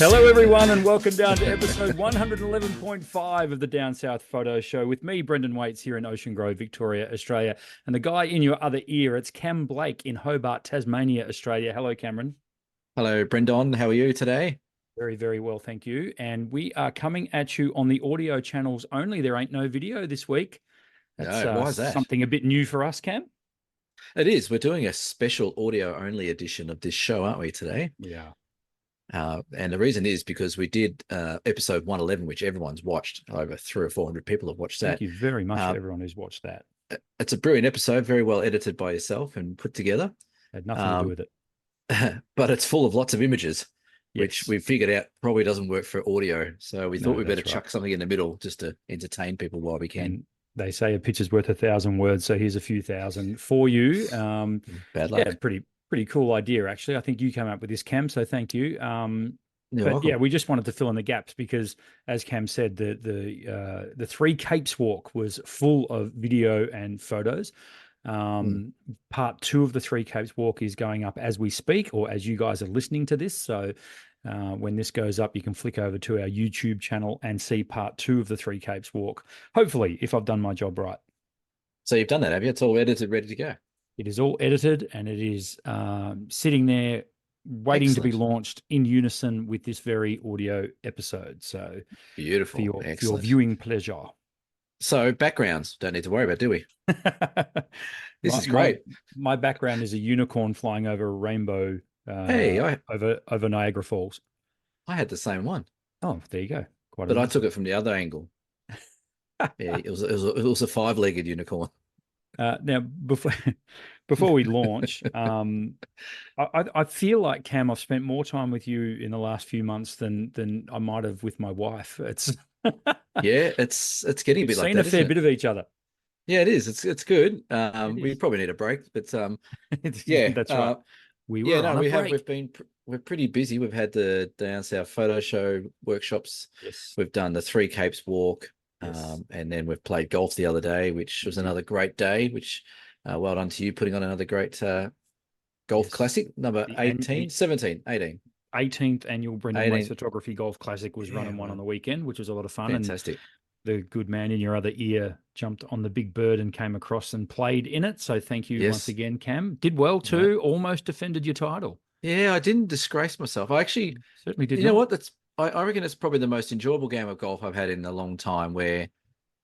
Hello, everyone, and welcome down to episode 111.5 of the Down South Photo Show with me, Brendan Waits, here in Ocean Grove, Victoria, Australia. And the guy in your other ear, it's Cam Blake in Hobart, Tasmania, Australia. Hello, Cameron. Hello, Brendan. How are you today? Very, very well, thank you. And we are coming at you on the audio channels only. There ain't no video this week. That's No, why is that? something a bit new for us, Cam. It is. We're doing a special audio-only edition of this show, aren't we, today? Yeah. And the reason is because we did episode 111, which everyone's watched. Over 300 or 400 people have watched that. Thank you very much for everyone who's watched that. It's a brilliant episode, very well edited by yourself and put together. Had nothing to do with it. But it's full of lots of images, Yes. which we figured out probably doesn't work for audio. So we thought we better that's chuck something in the middle just to entertain people while we can. And they say a picture's worth 1,000 words, so here's a few thousand for you. Bad luck. Yeah, pretty cool idea, actually. I think you came up with this, Cam, so thank you. Yeah, we just wanted to fill in the gaps because, as Cam said, the Three Capes walk was full of video and photos. Part 2 of the Three Capes walk is going up as we speak, or as you guys are listening to this. So when this goes up, you can flick over to our YouTube channel and see part 2 of the Three Capes walk. Hopefully, if I've done my job right. So you've done that, have you? It's all edited, ready to go. It is all edited, and it is sitting there waiting to be launched in unison with this very audio episode. So beautiful, for your viewing pleasure. So backgrounds, don't need to worry about, do we? This is great. My background is a unicorn flying over a rainbow. Over Niagara Falls. I had the same one. Oh, there you go. But I took it from the other angle. Yeah, it was a 5-legged unicorn. Now, before we launch, I feel like, Cam, I've spent more time with you in the last few months than I might have with my wife. It's yeah, it's getting a bit like that. We've seen a fair bit of each other. Yeah, it is. It's good. We probably need a break, but yeah, that's right. We're pretty busy. We've had the Down South Photo Show workshops. Yes. We've done the Three Capes walk. Yes. And then we've played golf the other day, which was another great day, which well done to you putting on another great golf classic, number 18, 17, 18. 18th annual Brendan Waits Photography Golf Classic was running one on the weekend, which was a lot of fun. Fantastic. And the good man in your other ear jumped on the big bird and came across and played in it. So thank you once again, Cam. Did well too. Yeah. Almost defended your title. Yeah, I didn't disgrace myself. I actually certainly did. You know what? I reckon it's probably the most enjoyable game of golf I've had in a long time, where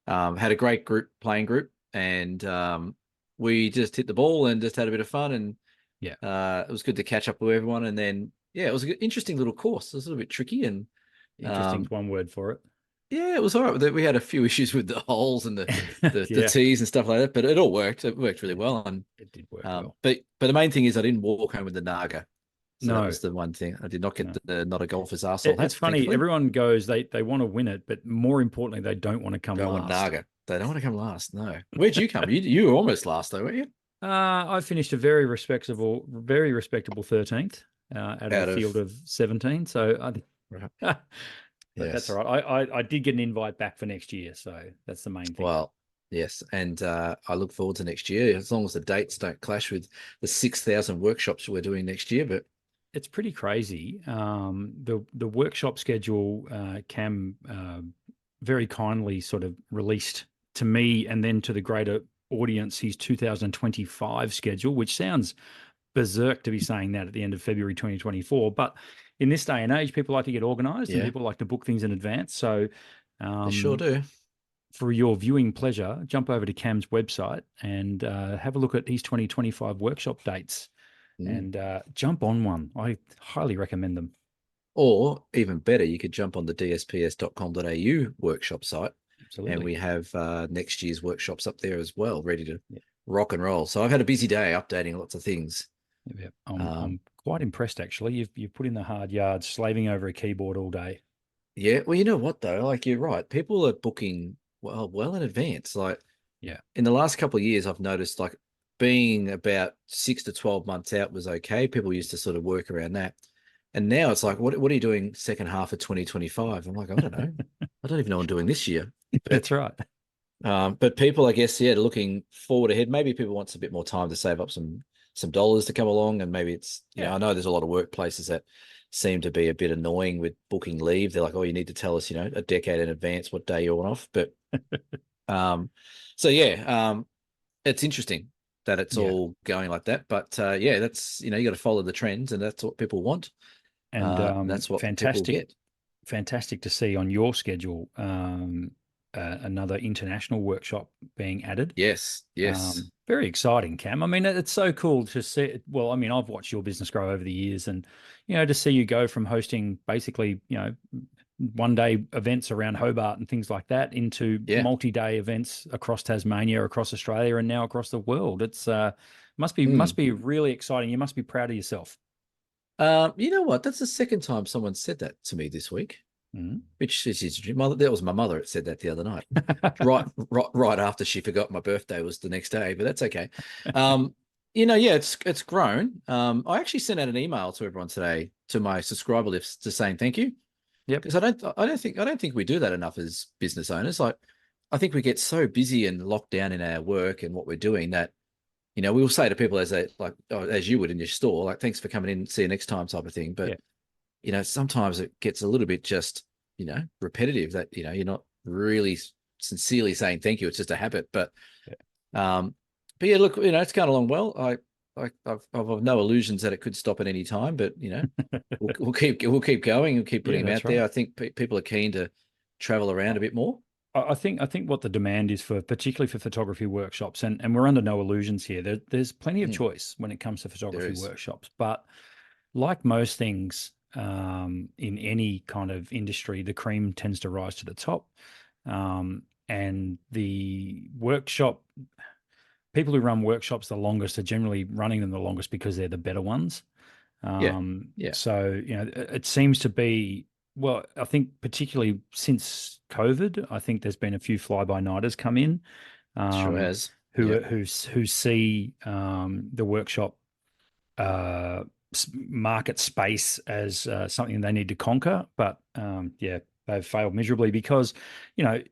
had a great playing group, and we just hit the ball and just had a bit of fun, and it was good to catch up with everyone. And then it was an interesting little course. It was a little bit tricky, and interesting one word for it. Yeah, it was all right. We had a few issues with the holes and the tees and stuff like that, but it all worked. It worked really well, and it did work well. But the main thing is I didn't walk home with the Naga. So no, that was the one thing. I did not get the not a golfer's arsehole. It's funny. Thankfully. Everyone goes, they want to win it, but more importantly, they don't want to come last. Want Naga. They don't want to come last. No. Where'd you come? You were almost last though, weren't you? I finished a very respectable 13th out of a field of 17. So but that's all right. I did get an invite back for next year, so that's the main thing. Well, yes, and I look forward to next year, as long as the dates don't clash with the 6,000 workshops we're doing next year. But it's pretty crazy. The workshop schedule, Cam very kindly sort of released to me and then to the greater audience his 2025 schedule, which sounds berserk to be saying that at the end of February 2024. But in this day and age, people like to get organized and people like to book things in advance. So they sure do. For your viewing pleasure, jump over to Cam's website and have a look at his 2025 workshop dates and jump on one. I highly recommend them. Or even better, you could jump on the dsps.com.au workshop site. Absolutely. And we have next year's workshops up there as well, ready to rock and roll. So I've had a busy day updating lots of things. Yeah, I'm quite impressed, actually. You've put in the hard yards, slaving over a keyboard all day. Yeah, well, you know what, though? Like, you're right. People are booking well in advance. Like, in the last couple of years, I've noticed, like, being about 6 to 12 months out was okay. People used to sort of work around that. And now it's like, what are you doing second half of 2025? I'm like, I don't know. I don't even know what I'm doing this year. That's right. But people, I guess, looking forward ahead. Maybe people want a bit more time to save up some dollars to come along, and maybe it's I know there's a lot of workplaces that seem to be a bit annoying with booking leave. They're like, oh, you need to tell us, a decade in advance what day you're off. But um, so yeah, it's interesting that it's Yeah. all going like that. But yeah, that's you got to follow the trends, and that's what people want. And That's what people fantastic, get. fantastic to see on your schedule another international workshop being added. Yes, yes, Very exciting, Cam. I mean, it's so cool to see. Well, I mean, I've watched your business grow over the years, and to see you go from hosting basically, 1 day events around Hobart and things like that into yeah. multi-day events across Tasmania, across Australia, and now across the world. It's must be Mm. must be really exciting. You must be proud of yourself. You know what? That's the second time someone said that to me this week, Mm. which is interesting. That was my mother that said that the other night, right after she forgot my birthday was the next day, but that's okay. Yeah, it's grown. I actually sent out an email to everyone today to my subscriber list to saying thank you Yep. because I don't think we do that enough as business owners. Like, I think we get so busy and locked down in our work and what we're doing that we will say to people as you would in your store, like, thanks for coming in, see you next time type of thing. But, Yeah. sometimes it gets a little bit just, repetitive that, you're not really sincerely saying thank you. It's just a habit. But yeah, look, it's going along well. I've no illusions that it could stop at any time, but, we'll keep going and keep Yeah, putting them that's out there. right. I think people are keen to travel around a bit more. I think what the demand is for, particularly for photography workshops, and we're under no illusions here. There's plenty of Mm, choice when it comes to there photography is. workshops, but like most things in any kind of industry, the cream tends to rise to the top. And the workshop people who run workshops the longest are generally running them the longest because they're the better ones. Yeah. Yeah. So, it seems to be, well, I think particularly since COVID, I think there's been a few fly-by-nighters come in Sure um, has. who Yeah. who see the workshop uh, market space as something they need to conquer. But yeah, they've failed miserably because, you know,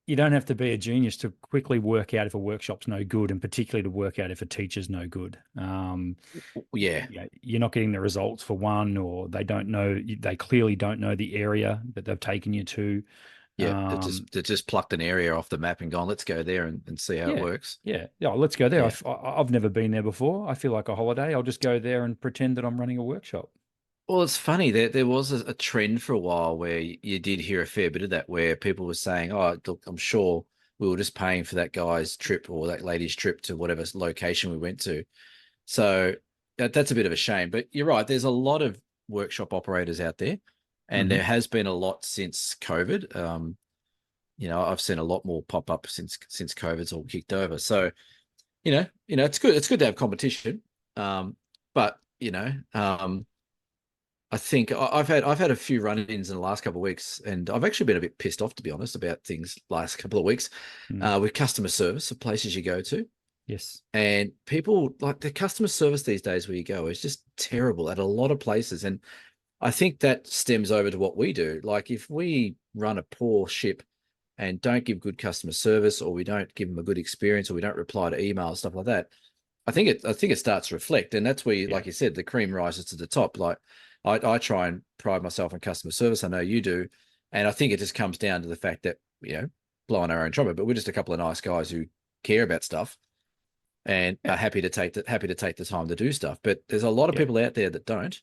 you don't have to be a genius to quickly work out if a workshop's no good, and particularly to work out if a teacher's no good. Yeah. You're not getting the results for one, or they don't know. They clearly don't know the area that they've taken you to. Yeah, they just plucked an area off the map and gone, let's go there and see how it Yeah, works. yeah. Let's go there. Yeah. I've never been there before. I feel like a holiday. I'll just go there and pretend that I'm running a workshop. Well, it's funny that there was a trend for a while where you did hear a fair bit of that, where people were saying, "Oh, look, I'm sure we were just paying for that guy's trip or that lady's trip to whatever location we went to." So that's a bit of a shame. But you're right. There's a lot of workshop operators out there, and Hmm. there has been a lot since COVID. I've seen a lot more pop up since COVID's all kicked over. So it's good. It's good to have competition. But I think I've had a few run-ins in the last couple of weeks, and I've actually been a bit pissed off, to be honest, about things last couple of weeks Mm. with customer service of places you go to, Yes. and people like the customer service these days where you go is just terrible at a lot of places, and I think that stems over to what we do. Like, if we run a poor ship and don't give good customer service, or we don't give them a good experience, or we don't reply to emails, stuff like that, I think it starts to reflect, and that's where, Yeah. like you said, the cream rises to the top. Like, I try and pride myself on customer service. I know you do, and I think it just comes down to the fact that blowing our own trumpet, but we're just a couple of nice guys who care about stuff and Yeah. are happy to take the time to do stuff. But there's a lot of Yeah. people out there that don't,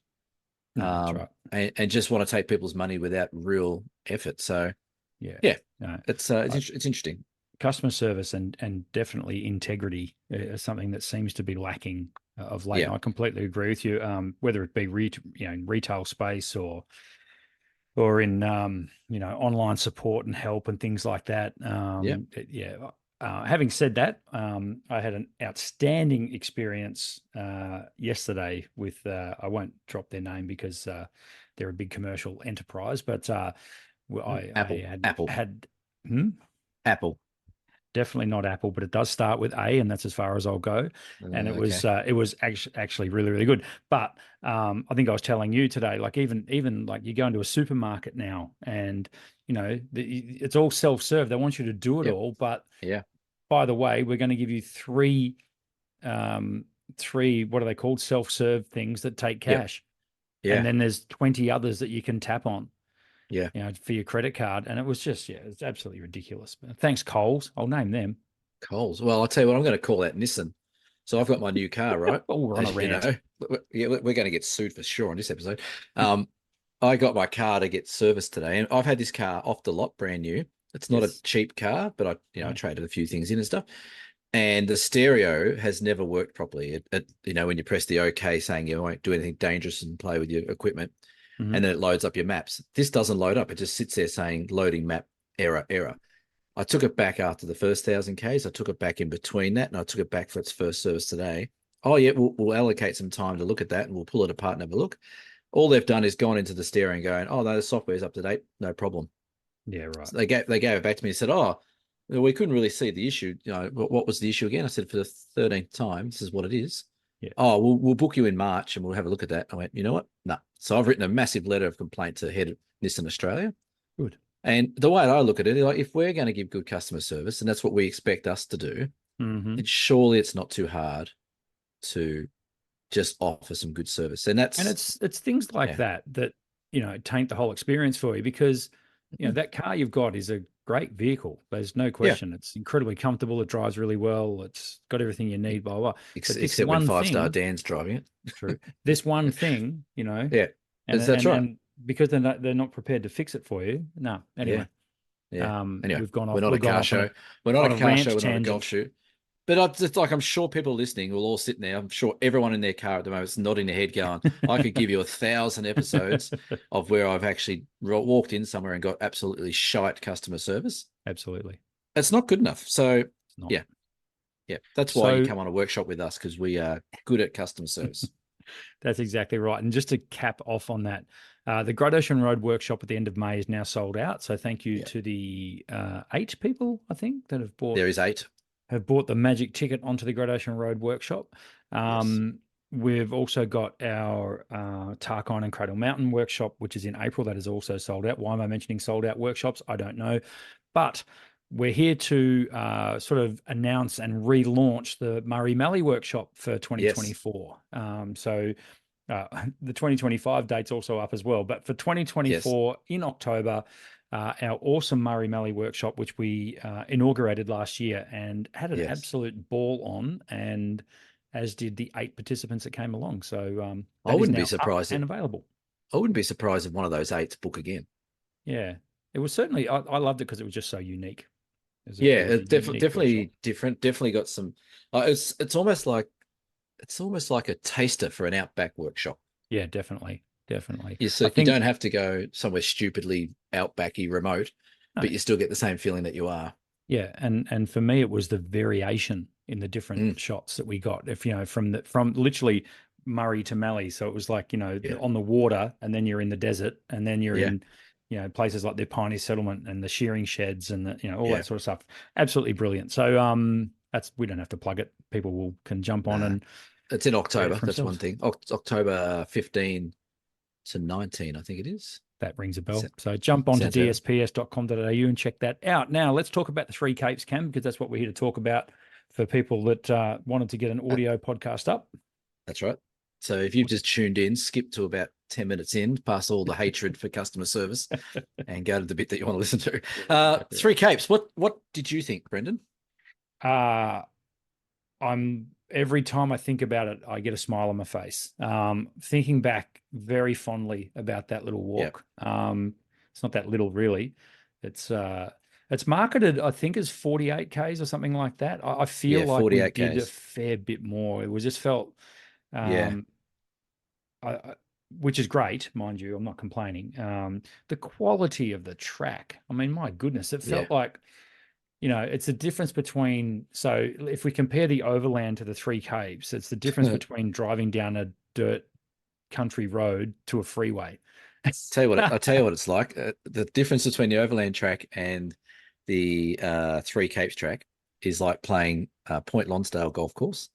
No, that's right. and just want to take people's money without real effort. So Yeah. yeah, No. I, it's interesting. Customer service and definitely integrity is something that seems to be lacking of late. Yeah, And I completely agree with you. Whether it be in retail space or in online support and help and things like that. yeah. Yeah. Having said that, I had an outstanding experience yesterday with. I won't drop their name because they're a big commercial enterprise, but I Apple, had Apple, had. Hmm? Apple. Definitely not Apple, but it does start with A, and that's as far as I'll go. And Okay. it was actually really really good. But I think I was telling you today, like even like you go into a supermarket now, and it's all self serve. They want you to do it Yep. all, but Yeah. by the way, we're going to give you um, three what are they called, self serve things that take Yep. cash. and Yeah. then there's 20 others that you can tap on, Yeah. for your credit card. And it was just, it's absolutely ridiculous. But thanks, Coles. I'll name them. Coles. Well, I'll tell you what, I'm going to call that Nissan. So I've got my new car, right? Oh, we're on a As you rant. know, we're going to get sued for sure on this episode. I got my car to get serviced today, and I've had this car off the lot, brand new. It's not a Yes. cheap car, but I traded a few things in and stuff. And the stereo has never worked properly. When you press the OK saying you won't do anything dangerous and play with your equipment, and then it loads up your maps. This doesn't load up. It just sits there saying loading map error. I took it back after the first 1,000 Ks. I took it back in between that, and I took it back for its first service today. Oh, yeah, we'll allocate some time to look at that, and we'll pull it apart and have a look. All they've done is gone into the stereo and going, oh, no, the software's up to date. No problem. Yeah, right. So they gave it back to me and said, oh, we couldn't really see the issue. What was the issue again? I said, for the 13th time, this is what it is. Yeah. Oh, we'll book you in March and we'll have a look at that. I went, you know what? No. So I've written a massive letter of complaint to head of Nissan Australia. Good. And the way I look at it, like, if we're going to give good customer service, and that's what we expect us to do, then surely it's not too hard to just offer some good service. And it's things like that taint the whole experience for you, because that car you've got is a great vehicle. There's no question. It's incredibly comfortable. It drives really well. It's got everything you need, blah, blah. Except when 5-star Dan's driving it. True. This one thing, Yeah. that's right. And because they're not prepared to fix it for you. No. Anyway. Yeah. Anyway, we've gone off. We're not a car show. We're not a car show. We're not a golf shoot. But I'm sure people listening will all sit there. I'm sure everyone in their car at the moment is nodding their head going, I could give you 1,000 episodes of where I've actually walked in somewhere and got absolutely shite customer service. Absolutely. It's not good enough. So, yeah. That's why you come on a workshop with us, because we are good at customer service. That's exactly right. And just to cap off on that, the Great Ocean Road workshop at the end of May is now sold out. So thank you to the 8 people, I think, that have bought. There is 8. Have bought the magic ticket onto the Great Ocean Road workshop. We've also got our Tarkine and Cradle Mountain workshop, which is in April. That is also sold out. Why am I mentioning sold out workshops? I don't know. But we're here to sort of announce and relaunch the Murray Mallee workshop for 2024. So the 2025 date's also up as well. But for 2024 in October, our awesome Murray Mallee workshop, which we inaugurated last year and had an absolute ball on, and as did the 8 participants that came along. So I wouldn't be surprised and available. I wouldn't be surprised if one of those 8s book again. Yeah, it was certainly. I loved it because it was just so unique. It's definitely different. Definitely got some. It's almost like a taster for an outback workshop. Yeah, definitely. You don't have to go somewhere stupidly outbacky remote, but you still get the same feeling that you are. Yeah, and for me, it was the variation in the different shots that we got. If from literally Murray to Mallee, so it was like on the water, and then you're in the desert, and then you're in places like the Pioneer Settlement and the shearing sheds and all that sort of stuff. Absolutely brilliant. So we don't have to plug it. People can jump on and. It's in October. That's one thing. October 15 to 19, I think it is. That rings a bell. So jump onto dsps.com.au and check that out. Now let's talk about the 3 Capes, Cam, because that's what we're here to talk about for people that wanted to get an audio podcast up. That's right. So if you've just tuned in, skip to about 10 minutes in, past all the hatred for customer service, and go to the bit that you want to listen to. 3 Capes. What did you think, Brendan? Every time I think about it, I get a smile on my face. Thinking back very fondly about that little walk. It's not that little, really. It's marketed, I think, as 48 Ks or something like that. I feel like we did a fair bit more. It was just felt, which is great, mind you. I'm not complaining. The quality of the track. I mean, my goodness, it felt like. It's the difference between, so if we compare the overland to the 3 Capes, it's the difference between driving down a dirt country road to a freeway. I'll tell you what it's like. The difference between the overland track and the 3 Capes track is like playing Point Lonsdale golf course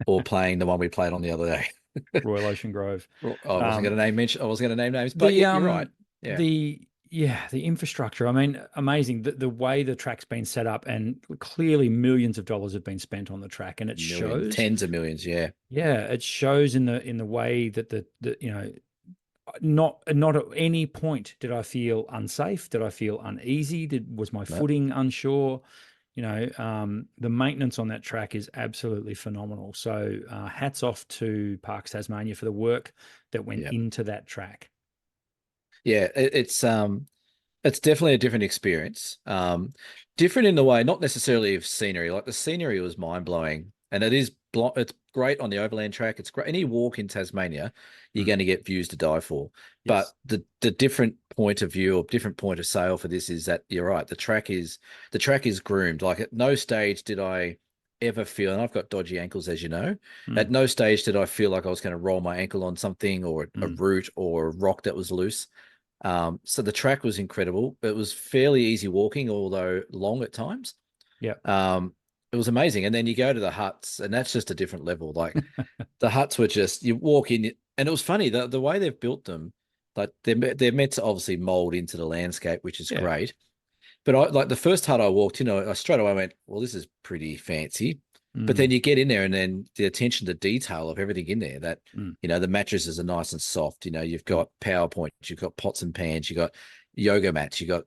or playing the one we played on the other day. Royal Ocean Grove. I wasn't going to name names, but you're right. Yeah. The infrastructure, I mean, amazing. The way the track's been set up, and clearly millions of dollars have been spent on the track, and it shows. Tens of millions, yeah. Yeah, it shows in the way that the Not at any point did I feel unsafe. Did I feel uneasy? Was my No. footing unsure? The maintenance on that track is absolutely phenomenal. So hats off to Parks Tasmania for the work that went Yeah. into that track. Yeah. It's definitely a different experience. Different in the way, not necessarily of scenery. Like the scenery was mind blowing, and it's great on the overland track. It's great. Any walk in Tasmania, you're Mm. going to get views to die for. But Yes. the different point of view or different point of sale for this is that you're right. The track is groomed. Like at no stage did I ever feel, and I've got dodgy ankles, as you know. At Mm. no stage did I feel like I was going to roll my ankle on something or a Mm. root or a rock that was loose. So the track was incredible. It was fairly easy walking, although long at times. Yeah. It was amazing. And then you go to the huts, and that's just a different level. Like the huts were just you walk in, and it was funny the way they've built them. Like they're meant to obviously mold into the landscape, which is Yeah. great. But I like the first hut I walked in, I straight away went, well, this is pretty fancy. But then Mm. you get in there, and then the attention to detail of everything in there that, Mm. the mattresses are nice and soft. You've Mm. got PowerPoint, you've got pots and pans, you've got yoga mats, you've got,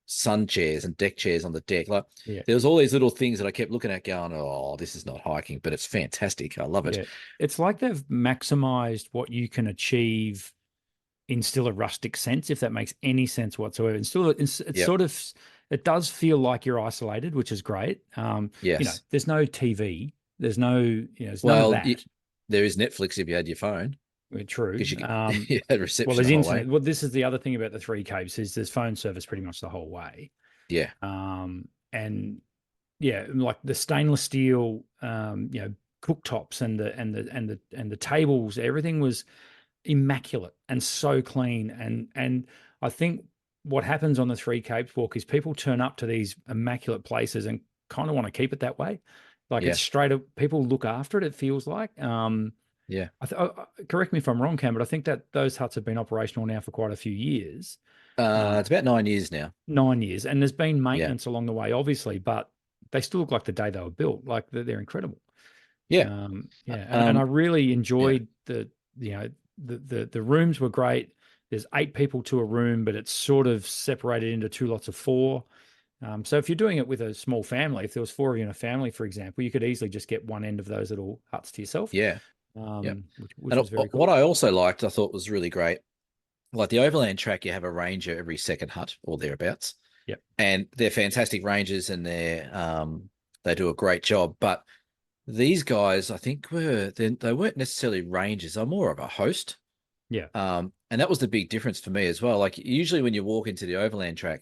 sun chairs and deck chairs on the deck. Like Yeah. there was all these little things that I kept looking at going, oh, this is not hiking, but it's fantastic. I love it. Yeah. It's like they've maximized what you can achieve in still a rustic sense, if that makes any sense whatsoever. And still, it's Yep. sort of, it does feel like you're isolated, which is great. Yes. There's no TV, there's none of Well, that. there is Netflix if you had your phone True. because you had Well, reception there's the whole internet. way. Well, this is the other thing about the Three Capes is there's phone service pretty much the whole way. Yeah. And yeah, like the stainless steel, cooktops and the tables, everything was immaculate and so clean. And I think what happens on the Three Capes walk is people turn up to these immaculate places and kind of want to keep it that way. Like it's Yeah. straight up, people look after it. It feels like. Yeah. Correct me if I'm wrong, Cam, but I think that those huts have been operational now for quite a few years, It's about 9 years now. 9 years, and there's been Yeah. maintenance along the way, obviously, but they still look like the day they were built. Like they're incredible. Yeah. Yeah, and I Um, really yeah. enjoyed the rooms were great. There's 8 people to a room, but it's sort of separated into two lots of four. So if you're doing it with a small family, if there was 4 of you in a family, for example, you could easily just get one end of those little huts to yourself, Yeah. Yeah. which And was very what cool. I also liked, I thought was really great, like the overland track, you have a ranger every second hut or thereabouts, Yep. and they're fantastic rangers and they do a great job. But these guys, I think, they weren't necessarily rangers. They're more of a host. Yeah. And that was the big difference for me as well. Like usually when you walk into the overland track,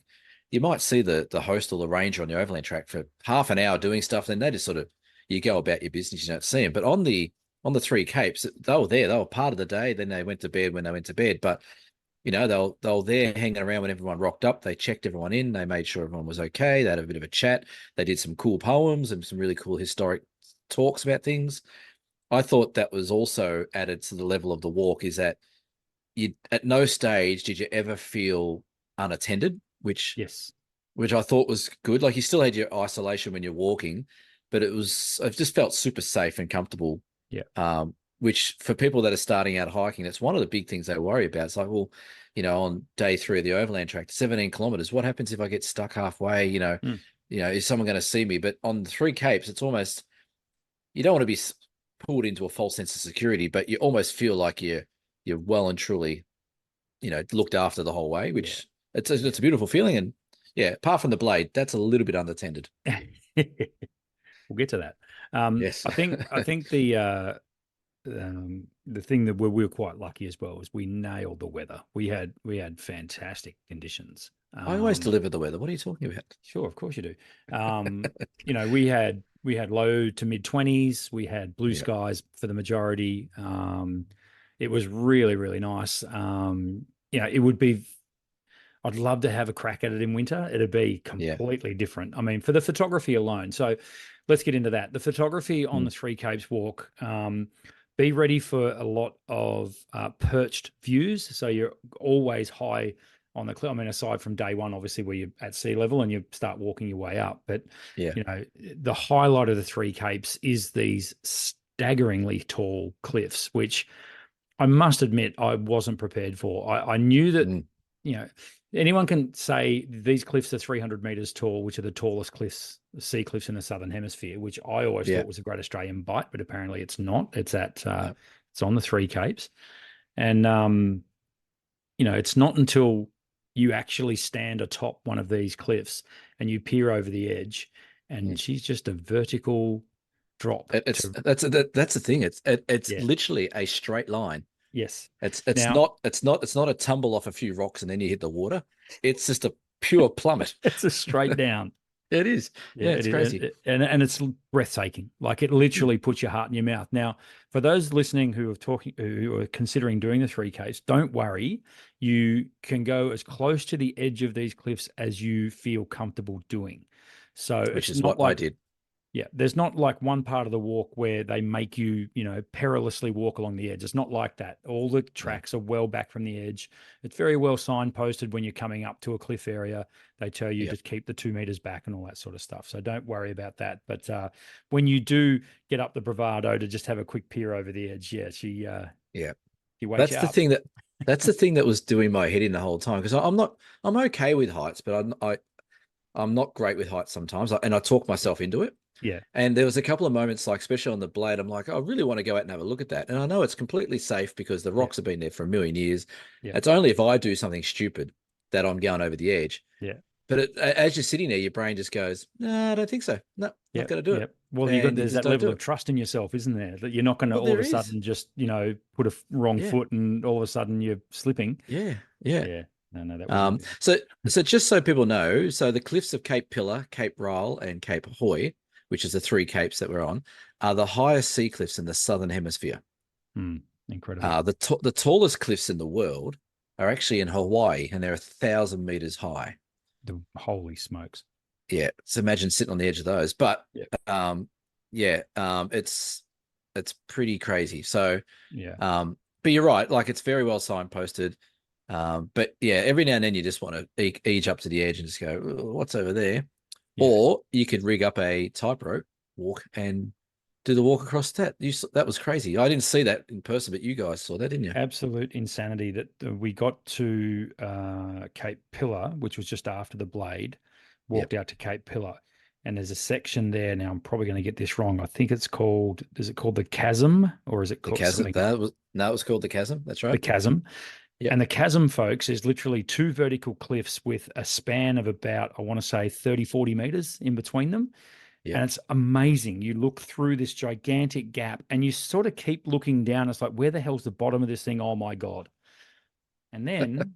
you might see the host or the ranger on the overland track for half an hour doing stuff, then they just sort of you go about your business, you don't see them. But on the Three Capes, they were there, they were part of the day. Then they went to bed when they went to bed. But they were there hanging around when everyone rocked up. They checked everyone in. They made sure everyone was okay. They had a bit of a chat. They did some cool poems and some really cool historic talks about things. I thought that was also added to the level of the walk is that you at no stage did you ever feel unattended, Yes. which I thought was good. Like you still had your isolation when you're walking, but it just felt super safe and comfortable. Yeah. Which for people that are starting out hiking, that's one of the big things they worry about. It's like, well, on day 3 of the overland track, 17 kilometers, what happens if I get stuck halfway? Mm. Is someone going to see me? But on the Three Capes, it's almost you don't want to be pulled into a false sense of security, but you almost feel like you're well and truly, looked after the whole way, Yeah. which it's a beautiful feeling. And yeah, apart from the blade, that's a little bit unattended. We'll get to that. Yes. I think the thing that we were quite lucky as well is we nailed the weather. We had fantastic conditions. I always deliver the weather. What are you talking about? Sure, of course you do. We had low to mid 20s. We had blue Yeah. skies for the majority. It was really, really nice. It would be. I'd love to have a crack at it in winter. It'd be Yeah. completely different. I mean, for the photography alone. So let's get into that. The photography on Mm. the Three Capes walk. Be ready for a lot of perched views. So you're always high on the cliff. I mean, aside from day one, obviously, where you're at sea level and you start walking your way up. But, Yeah. the highlight of the Three Capes is these staggeringly tall cliffs, which I must admit, I wasn't prepared for. I knew that, Mm, you know, anyone can say these cliffs are 300 meters tall, which are the tallest cliffs, sea cliffs in the southern hemisphere, which I always yeah. thought was the Great Australian Bight, but apparently it's not. It's at No. it's on the Three Capes, and it's not until you actually stand atop one of these cliffs and you peer over the edge, and Mm. she's just a vertical drop It's to that's the thing. It's yeah, literally a straight line. yes. It's Now not a tumble off a few rocks and then you hit the water. It's just a pure plummet. it's a straight down. It is. Yeah, Yeah, it it's is, crazy. and it's breathtaking. Like it Mm. literally puts your heart in your mouth. Now, for those listening who are considering doing the three Ks, don't worry. You can go as close to the edge of these cliffs as you feel comfortable doing. So Which it's is not what I like did. yeah, there's not like one part of the walk where they make you, perilously walk along the edge. It's not like that. All the No. tracks are well back from the edge. It's very well signposted when you're coming up to a cliff area. They tell you Yeah. to keep the 2 meters back and all that sort of stuff. So don't worry about that. But when you do get up the bravado to just have a quick peer over the edge, yeah, Yeah. she wakes That's you the up. thing that was doing my head in the whole time because I'm okay with heights, but I'm not great with heights sometimes, and I talk myself into it. Yeah, And there was a couple of moments, like especially on the blade, I'm like, I really want to go out and have a look at that. And I know it's completely safe because the yeah, rocks have been there for a million years. yeah, It's only if I do something stupid that I'm going over the edge. yeah. But as you're sitting there, your brain just goes, no, I don't think so. No, not Yep, going to do it. yep. Well, And you there's just that don't level do of it. trust in yourself, isn't there? That you're not going to Well, all of there a is. sudden just, put a wrong Yeah. foot and all of a sudden you're slipping. Yeah. Yeah. Yeah. No, that wasn't Um, good. so, so just so people know, so the cliffs of Cape Pillar, Cape Ryle, and Cape Hoy, which is the three capes that we're on, are the highest sea cliffs in the southern hemisphere. Incredible. The tallest cliffs in the world are actually in Hawaii, and they're 1,000 meters high. Holy smokes. Yeah, so imagine sitting on the edge of those. But Yeah. um, yeah, it's pretty crazy. So, Yeah. but you're right. Like it's very well signposted. But yeah, every now and then you just want to ease up to the edge and just go, "What's over there?" Yeah. Or you could rig up a tightrope walk and do the walk across that. That was crazy. I didn't see that in person, but you guys saw that, didn't you? Absolute insanity that we got to Cape Pillar, which was just after the Blade, Yep. walked out to Cape Pillar. And there's a section there. Now I'm probably going to get this wrong. I think is it called the Chasm or is it The called chasm. something else? That was no, it was called the chasm. That's The right. Chasm. Yep. And the chasm, folks, is literally two vertical cliffs with a span of about, I want to say 30, 40 meters in between them. And Yep. it's amazing. You look through this gigantic gap and you sort of keep looking down. It's like, where the hell's the bottom of this thing? Oh my God. And then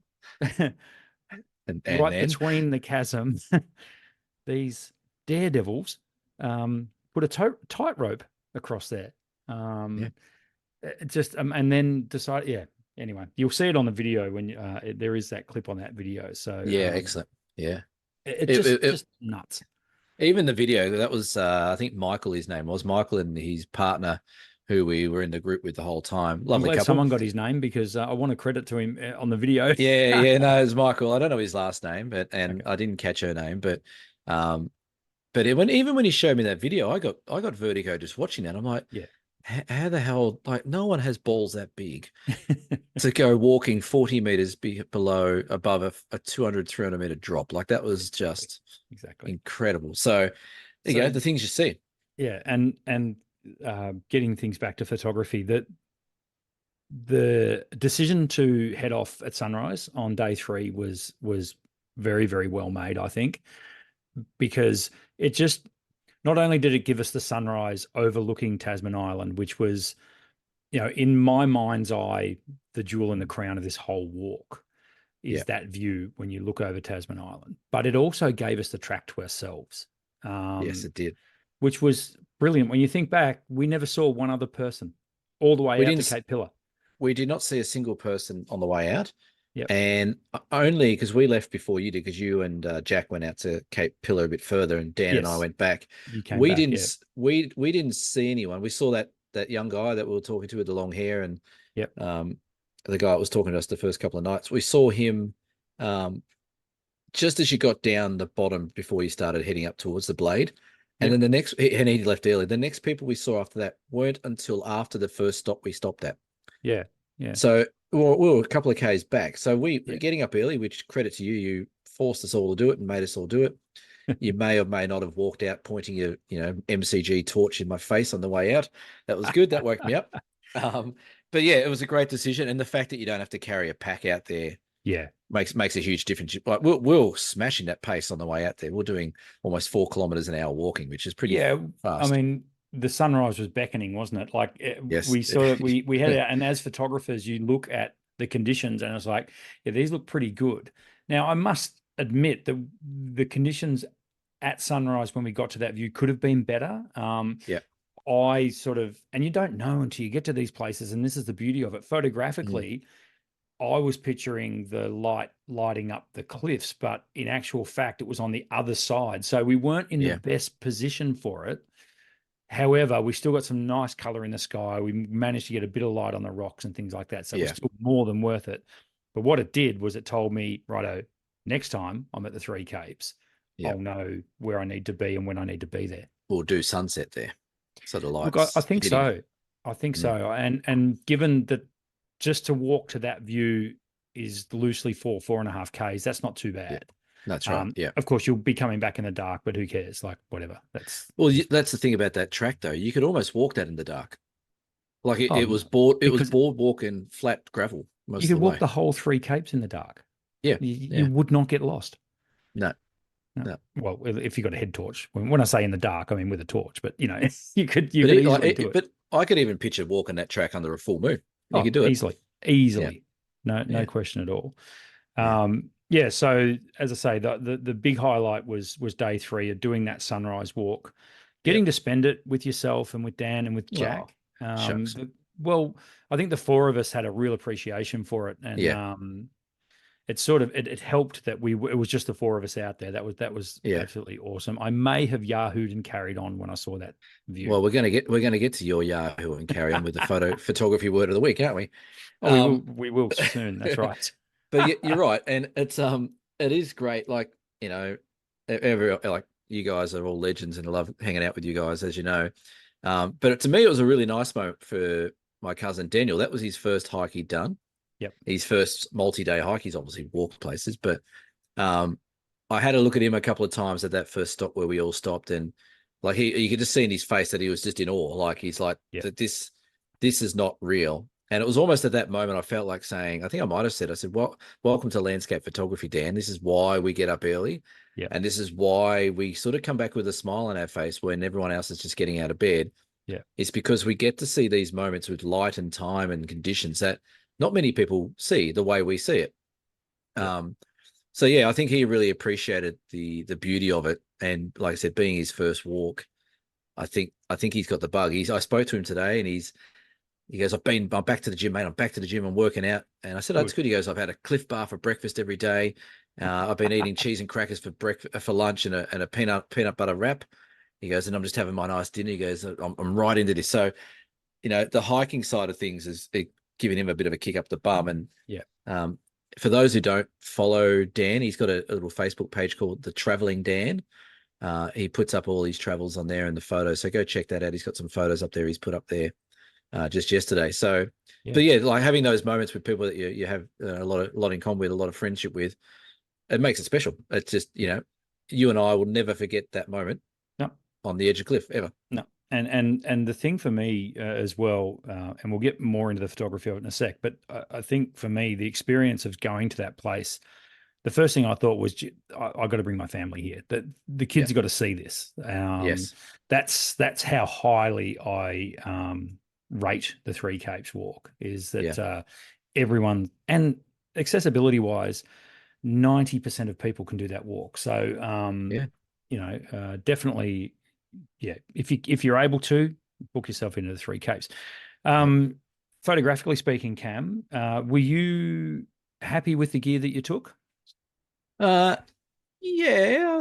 And right then between the chasm, these daredevils put a tightrope across there. yeah. Um, and then decide, yeah. Anyway, you'll see it on the video when there is that clip on that video. So Yeah, excellent. Yeah. it It, it, it- just nuts. even the video that was I think Michael, his name was Michael, and his partner who we were in the group with the whole time. I'm Lovely glad couple. someone got his name because I want to credit to him on the video. Yeah, yeah, no, it's Michael. I don't know his last name, and Okay. I didn't catch her name, um even when he showed me that video, I got vertigo just watching that. I'm like, Yeah. how the hell, like no one has balls that big to go walking 40 meters below above a 200 300 meter drop. Like that was Exactly. just Exactly. incredible. So there you So go, the things you see. yeah, and getting things back to photography, that the decision to head off at sunrise on day three was very, very well made, I think, because it just not only did it give us the sunrise overlooking Tasman Island, which was, in my mind's eye, the jewel in the crown of this whole walk is Yeah. that view when you look over Tasman Island. But it also gave us the track to ourselves, Yes, it did. which was brilliant. When you think back, we never saw one other person all the We way out to didn't Cape Pillar. we did not see a single person on the way out. Yep. And only because we left before you did, because you and Jack went out to Cape Pillar a bit further, and Dan and I Yes, went back. you came We back. didn't Yeah. we didn't see anyone. We saw that young guy that we were talking to with the long hair, and Yep. the guy that was talking to us the first couple of nights. We saw him um, just as you got down the bottom before you started heading up towards the blade. And Yep. then and he left early. The next people we saw after that weren't until after the first stop we stopped at. Yeah. Yeah. So we were a couple of Ks back. So we Yeah. getting up early, which credit to you, you forced us all to do it and made us all do it. You may or may not have walked out pointing your, MCG torch in my face on the way out. That was good. That woke me up. Um, but yeah, it was a great decision. And the fact that you don't have to carry a pack out there Yeah. makes a huge difference. Like we're smashing that pace on the way out there. We're doing almost 4 kilometers an hour walking, which is pretty Yeah. I fast. mean, the sunrise was beckoning, wasn't it? Like Yes. we sort of we had it, and as photographers, you look at the conditions, and it's like, yeah, these look pretty good. Now, I must admit that the conditions at sunrise when we got to that view could have been better. Yeah. I sort of, and you don't know until you get to these places, and this is the beauty of it. Photographically, I was picturing the light lighting up the cliffs, but in actual fact, it was on the other side. So we weren't in the best position for it. However, we still got some nice color in the sky. We managed to get a bit of light on the rocks and things like that. So it was still more than worth it. But what it did was it told me, righto, next time I'm at the Three Capes, I'll know where I need to be and when I need to be there. We'll do sunset there. So the Look, lights I think hitting. so. I think so. And given that just to walk to that view is loosely 4.5 Ks, that's not too bad. That's right. Yeah. Of course, you'll be coming back in the dark, but who cares? Like, whatever. That's the thing about that track, though. You could almost walk that in the dark. Like it was boardwalk and flat gravel most you could of the walk way. the whole Three Capes in the dark. Yeah. You would not get lost. No. Well, if you got a head torch. When I say in the dark, I mean with a torch. But you could easily do it. But I could even picture walking that track under a full moon. You could do it easily. No question at all. So as I say, the big highlight was day 3 of doing that sunrise walk, getting to spend it with yourself and with Dan and with Jack. Well, I think the 4 of us had a real appreciation for it, and it sort of it helped that it was just the 4 of us out there. That was absolutely awesome. I may have Yahooed and carried on when I saw that view. Well, we're gonna get to your Yahoo and carry on with the photography word of the week, aren't we? We will soon. That's right. But you're right, and it is great. Like like you guys are all legends, and I love hanging out with you guys, as you know. But to me, it was a really nice moment for my cousin Daniel. That was his first hike he'd done. Yep. His first multi-day hike. He's obviously walked places, but I had a look at him a couple of times at that first stop where we all stopped, and like you could just see in his face that he was just in awe. Like he's like, that this is not real. And it was almost at that moment I felt like saying, I think I might have said, well, welcome to landscape photography, Dan. This is why we get up early. Yeah. And this is why we sort of come back with a smile on our face when everyone else is just getting out of bed. Yeah. It's because we get to see these moments with light and time and conditions that not many people see the way we see it. Yeah. So yeah, I think he really appreciated the beauty of it. And like I said, being his first walk, I think he's got the bug. I spoke to him today, and he goes, I'm back to the gym, mate. I'm back to the gym. I'm working out. And I said, oh, that's good. He goes, I've had a Cliff Bar for breakfast every day. I've been eating cheese and crackers for lunch and a peanut butter wrap. He goes, and I'm just having my nice dinner. He goes, I'm right into this. So, the hiking side of things is giving him a bit of a kick up the bum. And for those who don't follow Dan, he's got a little Facebook page called The Traveling Dan. He puts up all his travels on there and the photos. So go check that out. He's got some photos up there he's put up there just yesterday. So, but yeah, like having those moments with people that you have a lot in common with, a lot of friendship with, it makes it special. It's just, you and I will never forget that moment on the edge of cliff ever. No. And the thing for me as well, and we'll get more into the photography of it in a sec, but I think for me, the experience of going to that place, the first thing I thought was, I got to bring my family here. That the kids have got to see this. Yes, that's how highly I rate the Three Capes walk. Is that everyone, and accessibility wise, 90% of people can do that walk. So definitely. Yeah, if you're able to, book yourself into the Three Capes. Photographically speaking, Cam, were you happy with the gear that you took? Yeah,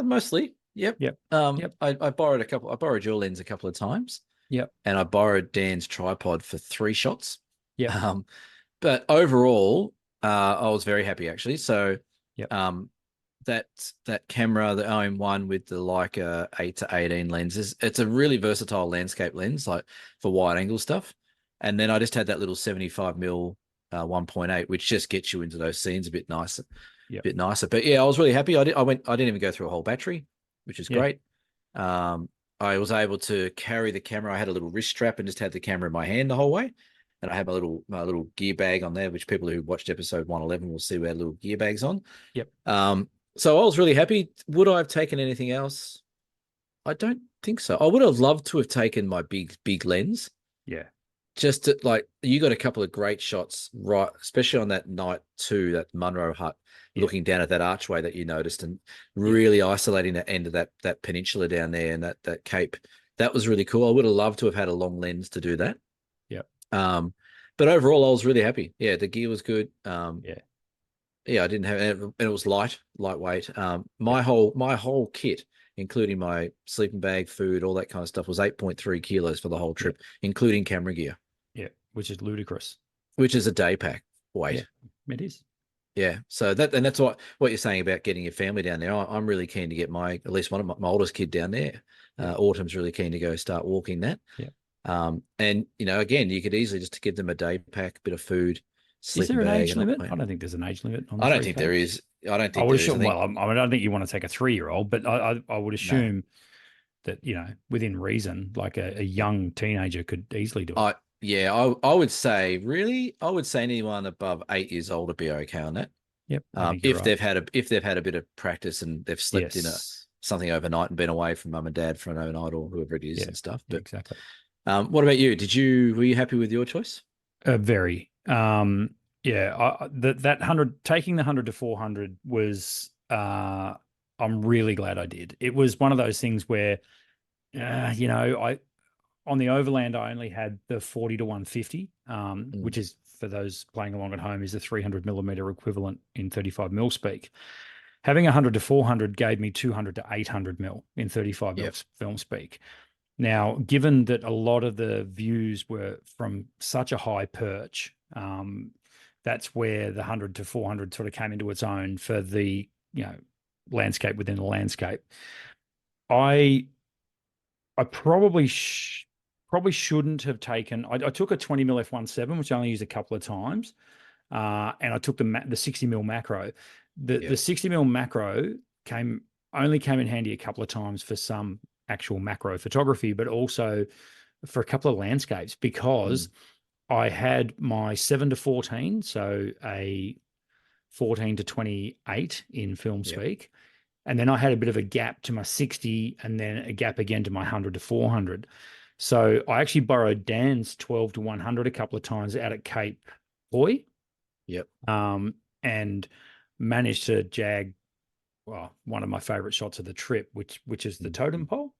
mostly. Yep. Yep. I borrowed your lens a couple of times. Yep. And I borrowed Dan's tripod for 3 shots. Yeah. But overall, I was very happy actually. So that camera, the OM1 with the Leica 8-18 lenses, it's a really versatile landscape lens, like for wide angle stuff. And then I just had that little 75mm 1.8, which just gets you into those scenes a bit nicer, Yeah. bit nicer. But yeah, I was really happy. I didn't even go through a whole battery, which is great. I was able to carry the camera. I had a little wrist strap and just had the camera in my hand the whole way. And I had my little gear bag on there, which people who watched episode 111 will see we had little gear bags on. Yep. So I was really happy. Would I have taken anything else? I don't think so. I would have loved to have taken my big lens. Yeah. Just to, like, you got a couple of great shots, right? Especially on that night too, that Munro hut, looking down at that archway that you noticed, and really isolating the end of that peninsula down there and that cape. That was really cool. I would have loved to have had a long lens to do that. Yeah. But overall, I was really happy. Yeah, the gear was good. Yeah, I didn't have, and it was lightweight. My whole kit, including my sleeping bag, food, all that kind of stuff, was 8.3 kilos for the whole trip, including camera gear. Yeah, which is ludicrous. Which is a day pack weight. Yeah, it is. Yeah, so that's what you're saying about getting your family down there. I'm really keen to get at least one of my oldest kid down there. Autumn's really keen to go start walking that. Yeah. And again, you could easily just give them a day pack, bit of food. Is there an age limit? I don't think there's an age limit on. I don't think there is. I don't think I would there is. assume. Well, I don't think you want to take a 3-year-old, but I would assume that within reason, like a young teenager could easily do it. I would say anyone above 8 years old would be okay on that. Yep. If they've had a bit of practice and they've slept in something overnight and been away from mum and dad for an overnight or whoever it is and stuff. But exactly. What about you? Were you happy with your choice? Very. That 100, taking the 100 to 400 was. I'm really glad I did. It was one of those things where, on the overland, I only had the 40 to 150, which is, for those playing along at home, is the 300 millimeter equivalent in 35 mil speak. Having 100 to 400 gave me 200 to 800 mil in 35 mil film speak. Now, given that a lot of the views were from such a high perch, that's where the 100 to 400 sort of came into its own for the, landscape within the landscape. I probably shouldn't have taken. I took a 20 mm f1.7, which I only used a couple of times, and I took the 60 mm macro. The 60 mm macro only came in handy a couple of times for some actual macro photography, but also for a couple of landscapes, because I had my 7 to 14, so a 14 to 28 in film speak. And then I had a bit of a gap to my 60 and then a gap again to my 100 to 400. So I actually borrowed Dan's 12 to 100 a couple of times out at Cape Hoy. And managed to jag, one of my favorite shots of the trip, which is the totem pole.